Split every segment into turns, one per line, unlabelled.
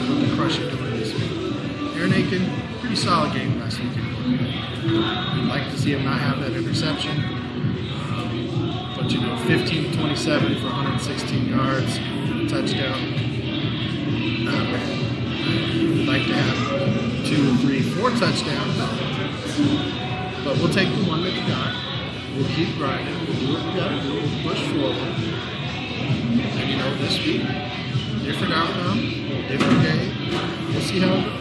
So what the Crush are doing this week. Aaron Aiken, pretty solid game last week. We'd like to see him not have that interception. But 15 to 27 for 116 yards, touchdown. We'd like to have 2, 3, 4 touchdowns. But we'll take the one that we got. We'll keep grinding. We'll do what we got to do. We'll push forward. And this week, different outcome, different game. We'll see how it goes.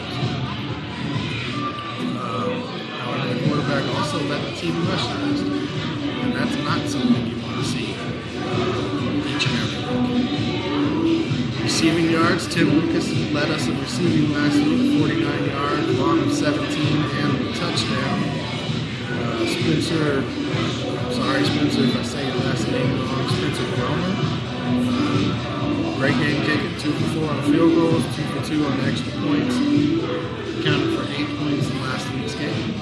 However, the quarterback also led the team in rushing last week. And that's not something you want to see each and every week. Receiving yards, Tim Lucas led us in receiving last week, 49 yards, long of 17, and a touchdown. Spencer, if I say your last name wrong, Spencer Groner. Great game kicking, 2 for 4 on field goals, 2 for 2 on extra points. Counted for 8 points in last week's game.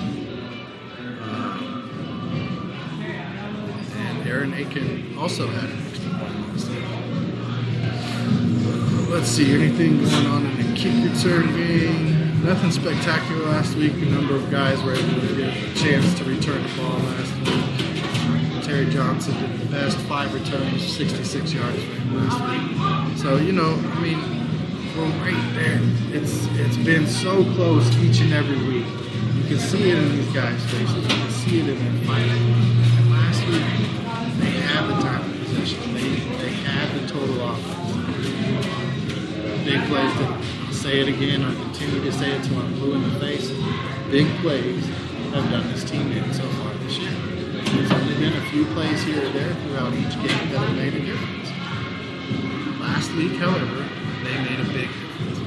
And Aaron Aiken also had an extra point last week. Let's see, anything going on in the kick return game? Nothing spectacular last week. A number of guys were able to get a chance to return the ball last week. Terry Johnson did the best 5 returns, 66 yards for him last week. So, we're right there. It's been so close each and every week. You can see it in these guys' faces. You can see it in their fight. And last week, they had the time of possession. They had the total offense. Big plays that I'll say it again, I'll continue to say it till I'm blue in the face. Big plays have done this team in so far this year. There's only been a few plays here or there throughout each game that have made a difference. Last week, however, they made a big difference.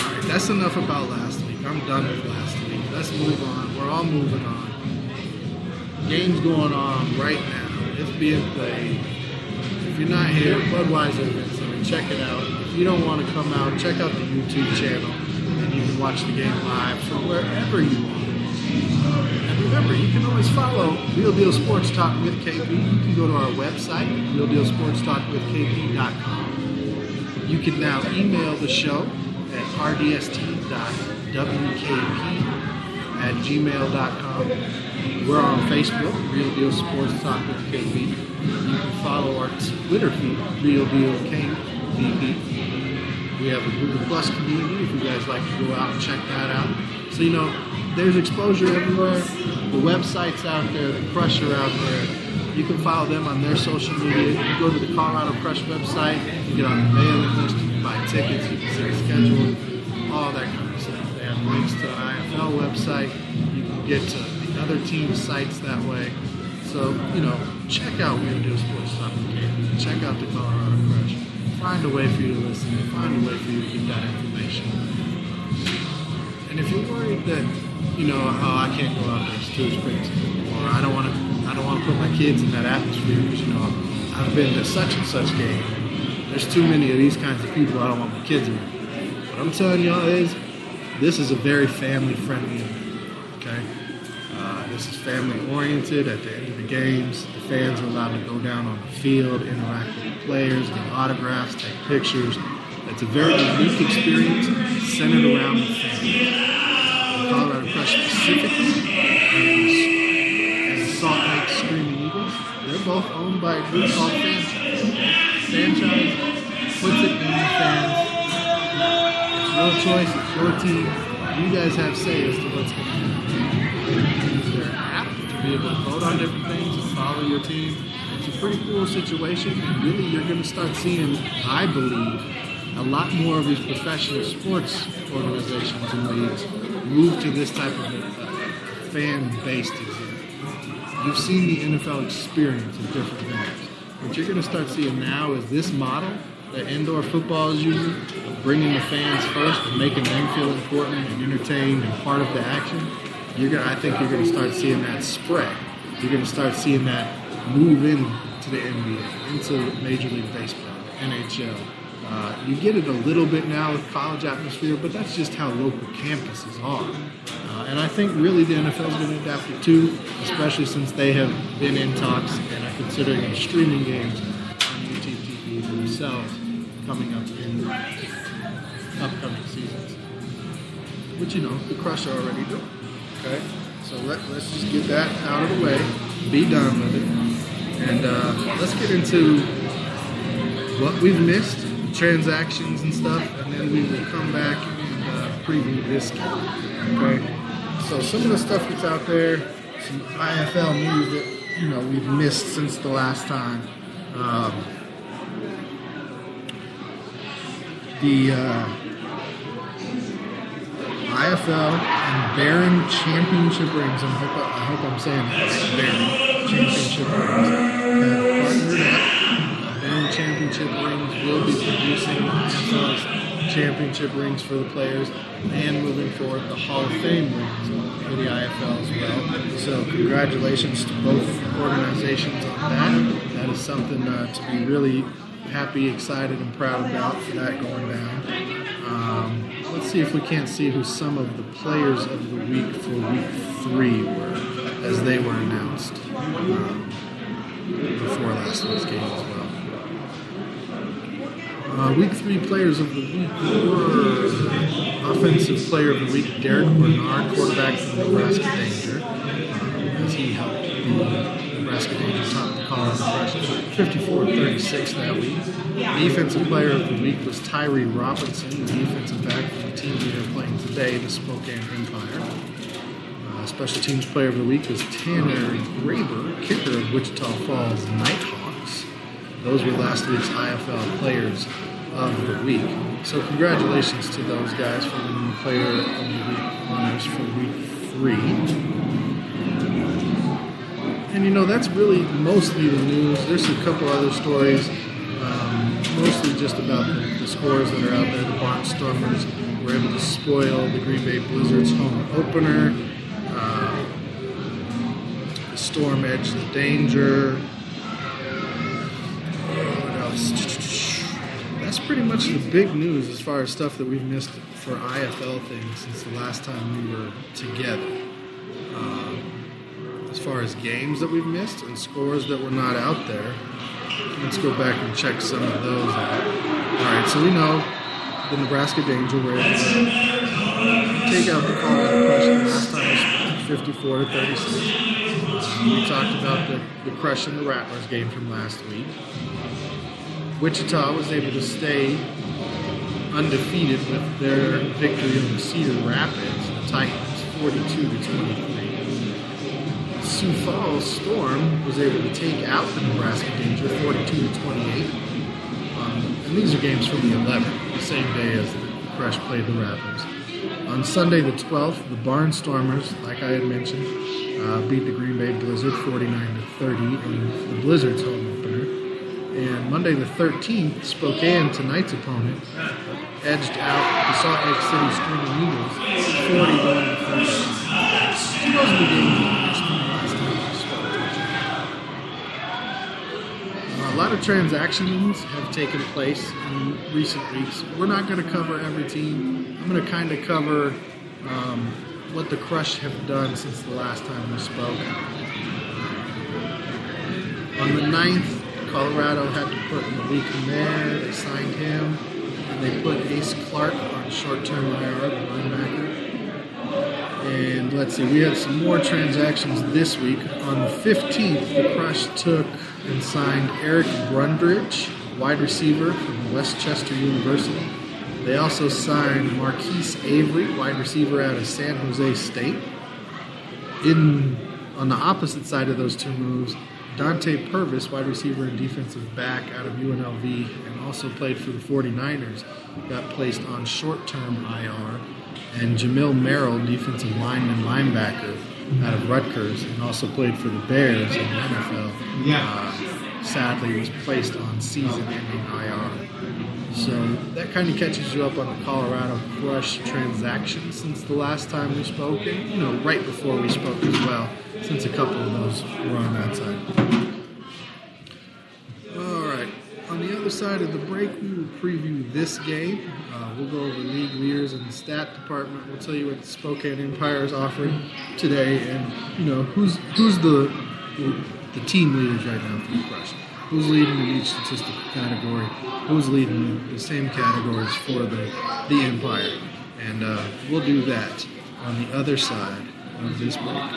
Alright, that's enough about last week. I'm done with last week. Let's move on. We're all moving on. Game's going on right now. It's being played. If you're not here, Budweiser events, check it out. If you don't want to come out, check out the YouTube channel, and you can watch the game live from wherever you are. And remember, you can always follow Real Deal Sports Talk with KP. You can go to our website, realdealsportstalkwithkp.com. You can now email the show at rdst.wkp@gmail.com. We're on Facebook, Real Deal Sports Talk with KP. You can follow our Twitter feed, Real Deal KP. We have a Google Plus community if you guys like to go out and check that out. So, there's exposure everywhere. The website's out there, the Crush are out there. You can follow them on their social media. You can go to the Colorado Crush website, you can get on the mailing list, you can buy tickets, you can see the schedule, all that kind of stuff. They have links to the IFL website. You can get to the other team's sites that way. So, check out Real Deal Sports Talk with KP. Check out the Colorado Crush. Find a way for you to listen. Find a way for you to get that information. And if you're worried that, I can't go out there, it's too expensive, or I don't want to put my kids in that atmosphere because, I've been to such and such game. There's too many of these kinds of people. I don't want my kids around. What I'm telling y'all is, this is a very family-friendly event. Okay. This is family-oriented. At the end of the games, the fans are allowed to go down on the field, interact with the players, get autographs, take pictures. It's a very unique experience centered around the family. The Colorado Crush specifically, and the Salt Lake Screaming Eagles, they're both owned by a group called Franchise. Franchise puts it in the fans. It's your choice, it's your team. You guys have say as to what's going to happen. Be able to vote on different things and follow your team. It's a pretty cool situation, and really you're going to start seeing, I believe, a lot more of these professional sports organizations and leagues move to this type of fan-based exhibit. You've seen the NFL experience in different venues. What you're going to start seeing now is this model that indoor football is using, of bringing the fans first and making them feel important and entertained and part of the action. I think you're going to start seeing that spread. You're going to start seeing that move into the NBA, into Major League Baseball, NHL. You get it a little bit now with college atmosphere, but that's just how local campuses are. And I think really the NFL is going to adapt it too, especially since they have been in talks and are considering streaming games on YouTube TV themselves coming up in upcoming seasons. Which, the Crush are already doing. Okay? So let's just get that out of the way, be done with it, and let's get into what we've missed, transactions and stuff, and then we will come back and preview this game. Okay? So some of the stuff that's out there, some IFL news that we've missed since the last time. The IFL and Barron Championship Rings, I hope I'm saying that right, Barron Championship Rings, have partnered up. Barron Championship Rings will be producing IFL's championship rings for the players, and moving forward, the Hall of Fame rings for the IFL as well. So congratulations to both organizations on that. That is something to be really happy, excited, and proud about for that going down. Let's see if we can't see who some of the players of the week for week 3 were, as they were announced before last week's game as well. Week 3 players of the week were Offensive Player of the Week, Derek Bernard, quarterback from Nebraska Danger, as he helped the Nebraska Danger top the college impression, 54-36 that week. Defensive Player of the Week was Tyree Robinson, the defensive back from the team we are playing today, the Spokane Empire. Special Teams Player of the Week was Tanner Graber, kicker of Wichita Falls Nighthawks. Those were last week's IFL Players of the Week. So congratulations to those guys for winning the Player of the Week honors for week 3. And that's really mostly the news. There's a couple other stories, mostly just about the scores that are out there. The Barnstormers were able to spoil the Green Bay Blizzards home opener. The Storm edged the Danger. What else? That's pretty much the big news as far as stuff that we've missed for IFL things since the last time we were together. As far as games that we've missed and scores that were not out there, let's go back and check some of those out. Alright, so we know the Nebraska Danger were able to take out the Colorado Crush the last time it was 54-36. We talked about the Crush and the Rattlers game from last week. Wichita was able to stay undefeated with their victory over Cedar Rapids, the Titans, 42-23. Sioux Falls Storm was able to take out the Nebraska Danger 42-28. And these are games from the 11th, the same day as the Crush played the Rapids. On Sunday the 12th, the Barnstormers, like I had mentioned, beat the Green Bay Blizzard 49-30 in the Blizzard's home opener. And Monday the 13th, Spokane, tonight's opponent, edged out the Salt Lake City Screaming Eagles 41-35. Those are the games that we missed from the last time we spoke. A lot of transactions have taken place in recent weeks. We're not going to cover every team. I'm going to kind of cover what the Crush have done since the last time we spoke. On the 9th, Colorado had to put Malik there. They signed him. And they put Ace Clark on short-term IR, the linebacker. And let's see, we had some more transactions this week. On the 15th, the Crush took and signed Eric Brundridge, wide receiver from Westchester University. They also signed Marquise Avery, wide receiver out of San Jose State. On the opposite side of those two moves, Dante Purvis, wide receiver and defensive back out of UNLV, and also played for the 49ers, got placed on short-term IR. And Jamil Merrill, defensive lineman, linebacker out of Rutgers, and also played for the Bears in the NFL, sadly was placed on season-ending IR. So that kind of catches you up on the Colorado Crush transaction since the last time we spoke, and right before we spoke as well, since a couple of those were on that side. All right, on the other side of the break, we will preview this game. We'll go over league leaders and the stat department. We'll tell you what the Spokane Empire is offering today, and who's the team leaders right now for the Crush. who's leading in each statistical category, who's leading the same categories for the Empire. And we'll do that on the other side of this break.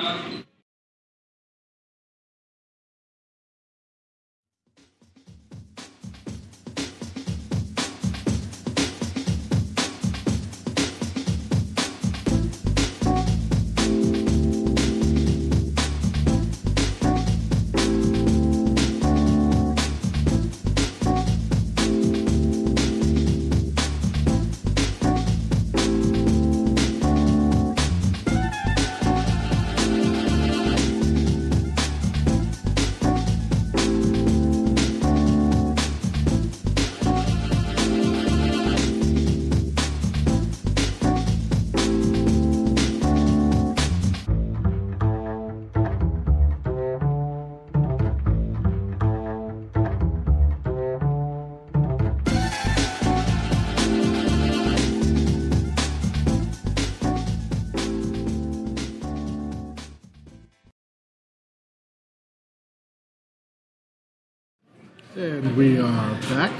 And we are back.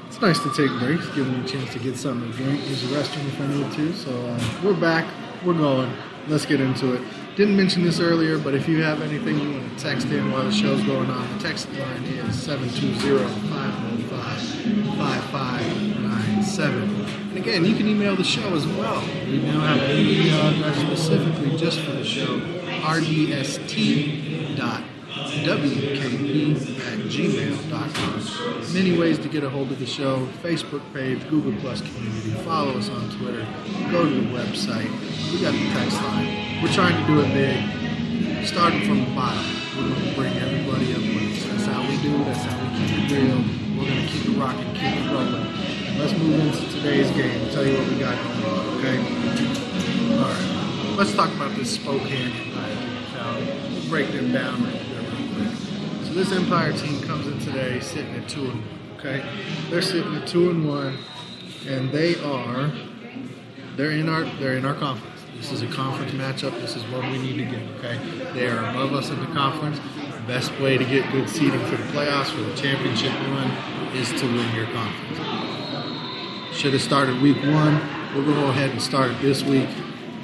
It's nice to take breaks, give me a chance to get something to drink, use the restroom if I need to. So we're back, we're going. Let's get into it. Didn't mention this earlier, but if you have anything you want to text in while the show's going on, the text line is 720-515-5597. And again, you can email the show as well. We now have an email address specifically just for the show, rdst.wkb@gmail.com. Many ways to get a hold of the show: Facebook page, Google Plus community, follow us on Twitter, go to the website. We got the text line. We're trying to do it big, starting from the bottom. We're going to bring everybody up with us. That's how we do it. That's how we keep it real. We're going to keep it rocking, keep it rolling. And let's move into today's game. I'll tell you what we got going on, okay? All right. Let's talk about this Spokane Empire team, shall we? We'll break them down right there real quick. So this Empire team comes in today sitting at 2-1, okay? They're sitting at 2-1, and they're in our conference. This is a conference matchup. This is what we need to get, okay? They are above us in the conference. The best way to get good seeding for the playoffs, for the championship run, is to win your conference. Should have started week 1. We'll go ahead and start it this week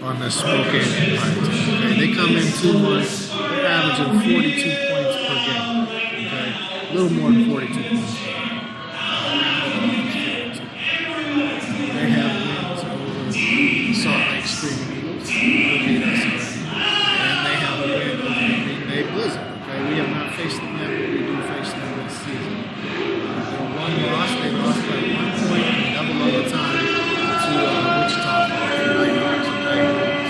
on the Spokane Empire team. Okay? They come in 2-1. They're averaging 42 points per game. Okay? A little more than 42 points per game. They have wins over Salt Lake Screaming Eagles, who beat us already. And they have a win over the Green Bay Blizzard. Okay? We have not faced them yet, but we do face them this season. Their one loss, they lost by 1 point in double overtime to Wichita Whitecaps. Okay?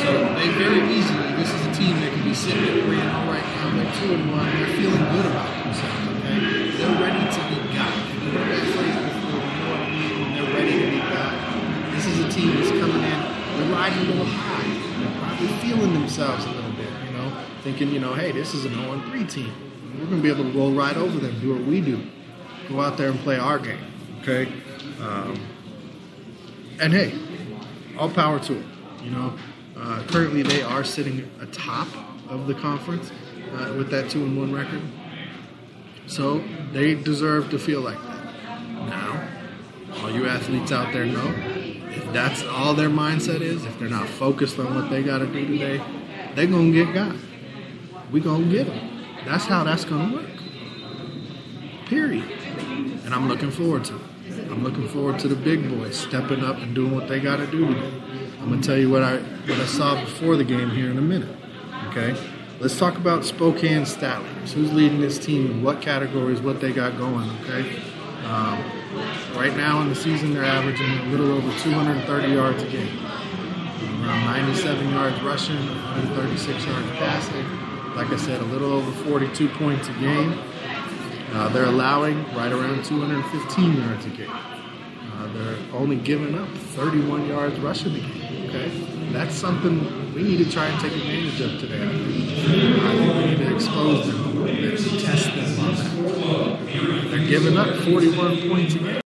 So they very easily, this is a team that can be sitting at 3-0 right now. They're 2-1. They're feeling good about themselves. Okay? They're ready to be got. You know that phrase before, you know what I mean? When they're ready to be got. This is a team that's coming in, they're riding a little high. They're probably feeling themselves a little bit, you know, thinking, you know, hey, this is an 0-3 team. We're going to be able to roll right over them, do what we do. Go out there and play our game, okay? And hey, all power to them, you know. Currently, they are sitting atop of the conference with that 2-1 record. So they deserve to feel like that. Now, all you athletes out there know, if that's all their mindset is, if they're not focused on what they got to do today, they're going to get got. We're going to get them. That's how that's going to work. Period. And I'm looking forward to it. I'm looking forward to the big boys stepping up and doing what they got to do today. I'm going to tell you what I saw before the game here in a minute. Okay? Let's talk about Spokane stat leaders. Who's leading this team in what categories, what they got going, okay? Right now in the season, they're averaging a little over 230 yards a game. Around 97 yards rushing, 136 yards passing. Like I said, a little over 42 points a game. They're allowing right around 215 yards a game. They're only giving up 31 yards rushing a game, okay? That's something we need to try and take advantage of today. I think we need to expose them a little bit, to test them on that. They're giving up 41 points a game.